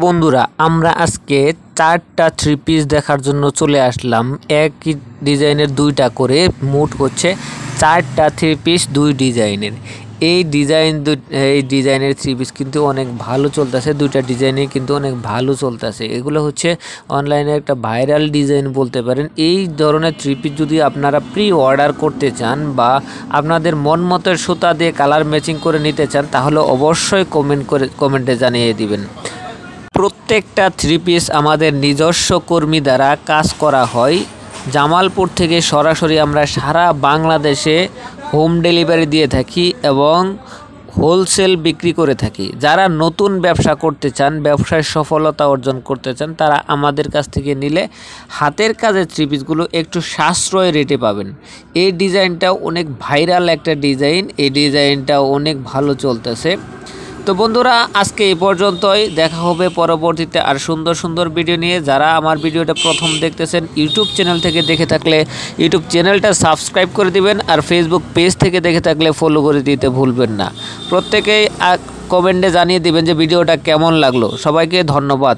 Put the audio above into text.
বন্ধুরা আমরা আজকে চারটা থ্রি পিস দেখার জন্য চলে আসলাম। একই ডিজাইনের দুইটা করে, মোট হচ্ছে চারটা থ্রি পিস দুই ডিজাইনের। এই ডিজাইনের থ্রি পিস কিন্তু অনেক ভালো চলতেছে, দুইটা ডিজাইনে কিন্তু অনেক ভালো চলতেছে। এগুলো হচ্ছে অনলাইনে একটা ভাইরাল ডিজাইন বলতে পারেন। এই ধরনের থ্রি পিস যদি আপনারা প্রি অর্ডার করতে চান বা আপনাদের মন মতের সুতা দিয়ে কালার ম্যাচিং করে নিতে চান, তাহলে অবশ্যই কমেন্টে জানিয়ে দিবেন। প্রত্যেকটা থ্রি পিস আমাদের নিজস্ব কর্মী দ্বারা কাজ করা হয়। জামালপুর থেকে সরাসরি আমরা সারা বাংলাদেশে হোম ডেলিভারি দিয়ে থাকি এবং হোলসেল বিক্রি করে থাকি। যারা নতুন ব্যবসা করতে চান, ব্যবসায় সফলতা অর্জন করতে চান, তারা আমাদের কাছ থেকে নিলে হাতের কাজের থ্রি পিসগুলো একটু সাশ্রয় রেটে পাবেন। এই ডিজাইনটাও অনেক ভাইরাল একটা ডিজাইন, এই ডিজাইনটাও অনেক ভালো চলতেছে। তো বন্ধুরা, আজকে এই পর্যন্তই, দেখা হবে পরবর্তীতে আর সুন্দর সুন্দর ভিডিও নিয়ে। যারা আমার ভিডিওটা প্রথম দেখতেছেন ইউটিউব চ্যানেল থেকে দেখে থাকলে ইউটিউব চ্যানেলটা সাবস্ক্রাইব করে দিবেন, আর ফেসবুক পেজ থেকে দেখে থাকলে ফলো করে দিতে ভুলবেন না। প্রত্যেকেই কমেন্টে জানিয়ে দিবেন যে ভিডিওটা কেমন লাগলো। সবাইকে ধন্যবাদ।